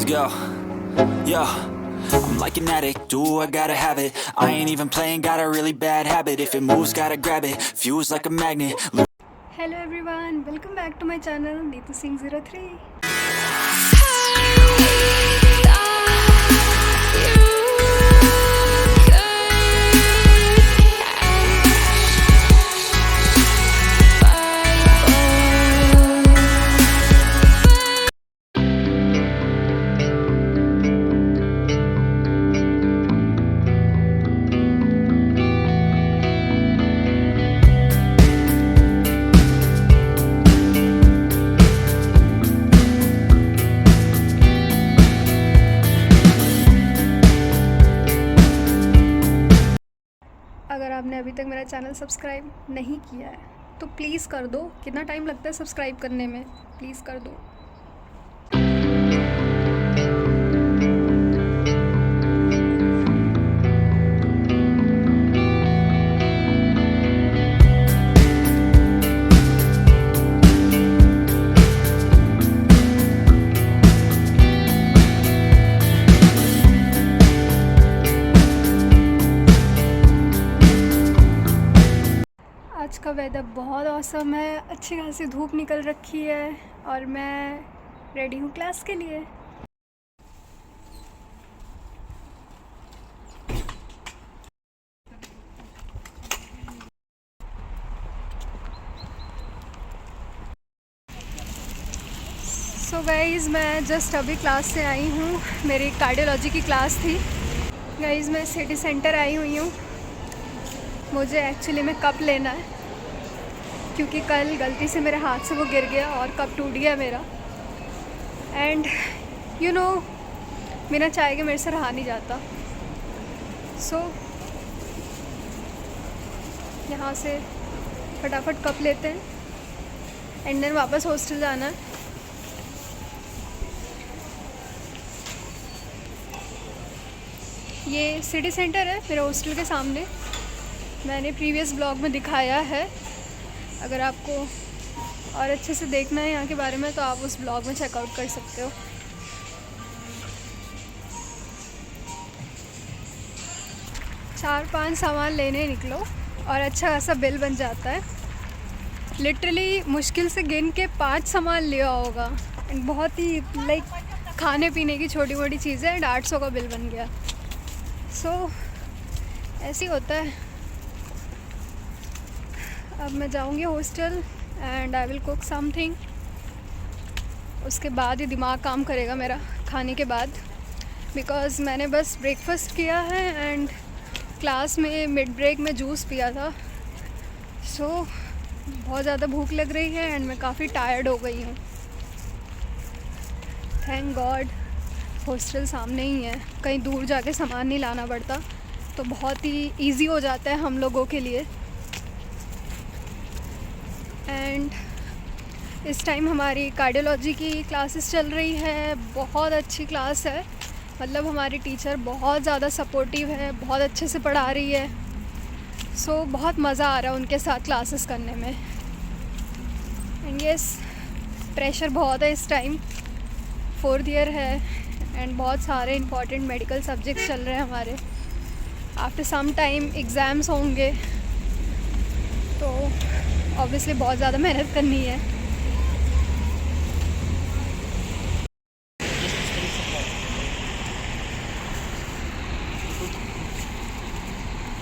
let's go. Yo, I'm like an addict, do I gotta have it. I ain't even playing, got a really bad habit. If it moves, gotta grab it, fuse like a magnet. Hello everyone, welcome back to my channel Neetu Singh 03. अगर आपने अभी तक मेरा channel subscribe नहीं किया है तो please कर दो। कितना टाइम लगता है सब्सक्राइब करने में, प्लीज़ कर दो। आज का वेदर बहुत औसम है, अच्छी खासी धूप निकल रखी है और मैं रेडी हूँ क्लास के लिए। सो गाइज़, मैं जस्ट अभी क्लास से आई हूँ। मेरी कार्डियोलॉजी की क्लास थी। गाइज़, मैं सिटी सेंटर आई हुई हूँ। मुझे एक्चुअली में कप लेना है क्योंकि कल गलती से मेरे हाथ से वो गिर गया और कप टूट गया मेरा। एंड यू नो, बिना चाय के मेरे से रहा नहीं जाता। सो यहाँ से फटाफट कप लेते हैं एंड देन वापस हॉस्टल जाना है। ये सिटी सेंटर है मेरे हॉस्टल के सामने। मैंने प्रीवियस ब्लॉग में दिखाया है। अगर आपको और अच्छे से देखना है यहाँ के बारे में तो आप उस ब्लॉग में चेकआउट कर सकते हो। चार पांच सामान लेने निकलो और अच्छा खासा बिल बन जाता है। लिटरली मुश्किल से गिन के 5 सामान लिया होगा एंड बहुत ही लाइक खाने पीने की छोटी मोटी चीज़ें एंड 800 का बिल बन गया। सो ऐसे ही होता है। अब मैं जाऊंगी hostel and I will cook something. उसके बाद ही दिमाग काम करेगा मेरा खाने के बाद, बिकॉज़ मैंने बस ब्रेकफास्ट किया है एंड क्लास में मिड ब्रेक में जूस पिया था। सो बहुत ज़्यादा भूख लग रही है एंड मैं काफ़ी टायर्ड हो गई हूँ। थैंक गॉड हॉस्टल सामने ही है, कहीं दूर जाके सामान नहीं लाना पड़ता, तो बहुत ही ईजी हो जाता है हम लोगों के लिए। एंड इस टाइम हमारी कार्डियोलॉजी की क्लासेस चल रही है। बहुत अच्छी क्लास है, मतलब हमारी टीचर बहुत ज़्यादा सपोर्टिव है, बहुत अच्छे से पढ़ा रही है। सो बहुत मज़ा आ रहा है उनके साथ क्लासेस करने में। एंड यस, प्रेशर बहुत है इस टाइम। 4th ईयर है एंड बहुत सारे इम्पॉर्टेंट मेडिकल सब्जेक्ट्स चल रहे हैं हमारे। आफ्टर सम टाइम एग्ज़ाम्स होंगे तो ऑब्वियसली बहुत ज़्यादा मेहनत करनी है।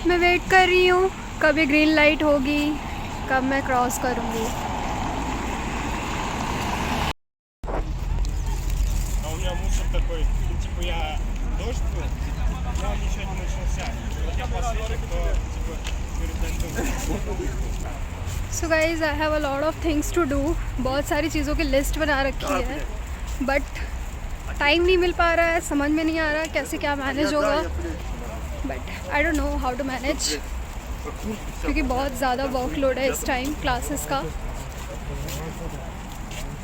मैं वेट कर रही हूँ कब ये ग्रीन लाइट होगी, कब मैं क्रॉस करूँगी। У меня мусор такой, типа я дождь был, но ничего не начался. Вот я последний, кто типа перед дождем. So guys, I have a lot of things to do. बहुत सारी चीज़ों की लिस्ट बना रखी है बट टाइम नहीं मिल पा रहा है। समझ में नहीं आ रहा कैसे क्या मैनेज होगा, but I don't know how to manage, क्योंकि बहुत ज़्यादा वर्कलोड है इस टाइम क्लासेस का।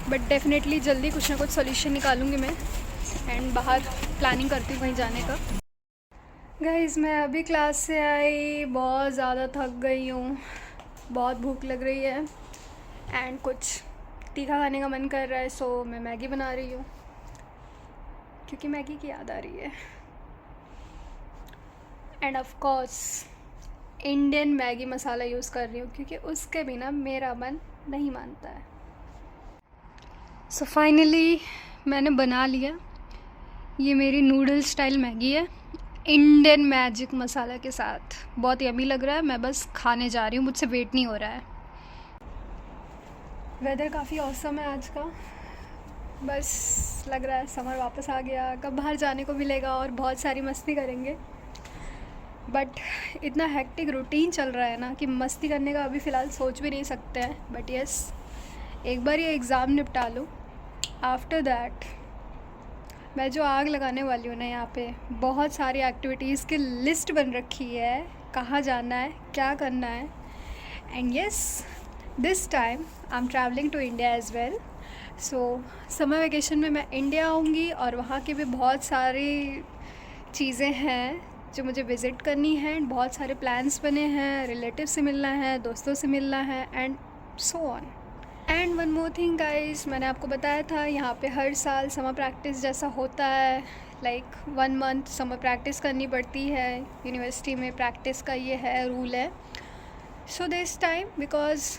बट डेफिनेटली जल्दी कुछ ना कुछ सोल्यूशन निकालूंगी मैं एंड बाहर प्लानिंग करती हूँ कहीं जाने का। गाइज़, मैं अभी क्लास से आई, बहुत ज़्यादा थक गई हूँ, बहुत भूख लग रही है एंड कुछ तीखा खाने का मन कर रहा है। सो मैं मैगी बना रही हूँ। क्योंकि मैगी की याद आ रही है। End of course Indian Maggi masala use कर रही हूँ क्योंकि उसके बिना मेरा मन नहीं मानता है। सो फाइनली मैंने बना लिया। ये मेरी नूडल स्टाइल मैगी है इंडियन मैजिक मसाला के साथ। बहुत यम्मी लग रहा है। मैं बस खाने जा रही हूँ, मुझसे वेट नहीं हो रहा है। वेदर काफ़ी औसम है आज का। बस लग रहा है समर वापस आ गया, कब बाहर जाने को मिलेगा और बहुत सारी मस्ती करेंगे। बट इतना हेक्टिक रूटीन चल रहा है ना कि मस्ती करने का अभी फ़िलहाल सोच भी नहीं सकते हैं। बट यस, एक बार ये एग्ज़ाम निपटा लूँ, आफ्टर दैट मैं जो आग लगाने वाली हूँ ना, यहाँ पे बहुत सारी एक्टिविटीज़ की लिस्ट बन रखी है, कहाँ जाना है, क्या करना है। And yes, this time I am travelling to India as well. So summer vacation में मैं इंडिया आऊँगी और वहाँ की भी बहुत सारी चीज़ें हैं जो मुझे विज़िट करनी है। बहुत सारे प्लान्स बने हैं, रिलेटिव से मिलना है, दोस्तों से मिलना है and so on. And one more thing guys, मैंने आपको बताया था यहाँ पे हर साल समर प्रैक्टिस जैसा होता है। लाइक 1 मंथ समर प्रैक्टिस करनी पड़ती है यूनिवर्सिटी में। प्रैक्टिस का ये है, रूल है। So this time because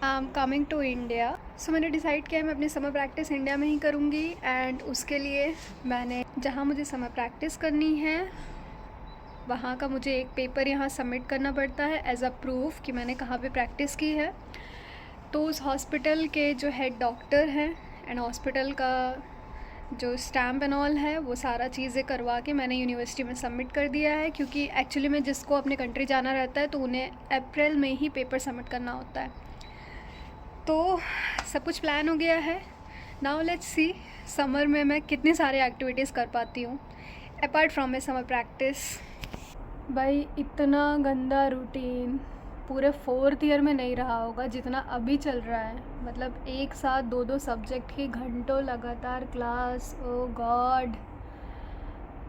I am coming to India, so मैंने डिसाइड किया है मैं अपनी समर प्रैक्टिस इंडिया में ही करूँगी। एंड उसके लिए मैंने जहाँ मुझे समर प्रैक्टिस करनी है वहाँ का मुझे एक पेपर यहाँ सबमिट करना पड़ता है एज अ प्रूफ कि मैंने कहाँ पे प्रैक्टिस की है। तो उस हॉस्पिटल के जो हेड डॉक्टर हैं एंड हॉस्पिटल का जो स्टैम्प एंड ऑल है, वो सारा चीज़ें करवा के मैंने यूनिवर्सिटी में सबमिट कर दिया है। क्योंकि एक्चुअली में जिसको अपने कंट्री जाना रहता है तो उन्हें अप्रैल में ही पेपर सबमिट करना होता है। तो सब कुछ प्लान हो गया है। नाउ लेट्स सी समर में मैं कितनी सारी एक्टिविटीज़ कर पाती हूँ apart from my summer practice. भाई इतना गंदा रूटीन पूरे 4th ईयर में नहीं रहा होगा जितना अभी चल रहा है। मतलब एक साथ 2-2 सब्जेक्ट की घंटों लगातार क्लास। ओ गॉड,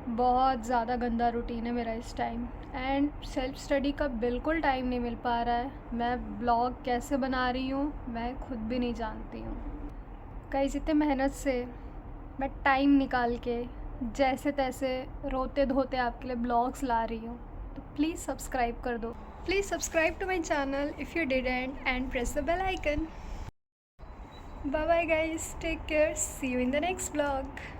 बहुत ज़्यादा गंदा रूटीन है मेरा इस टाइम। एंड सेल्फ स्टडी का बिल्कुल टाइम नहीं मिल पा रहा है। मैं ब्लॉग कैसे बना रही हूँ मैं खुद भी नहीं जानती हूँ। गाइस इतने मेहनत से मैं टाइम निकाल के जैसे तैसे रोते धोते आपके लिए ब्लॉग्स ला रही हूँ। तो प्लीज़ सब्सक्राइब कर दो। Please subscribe to my channel if you didn't and press the bell icon. Bye bye guys, take care, see you in the next vlog.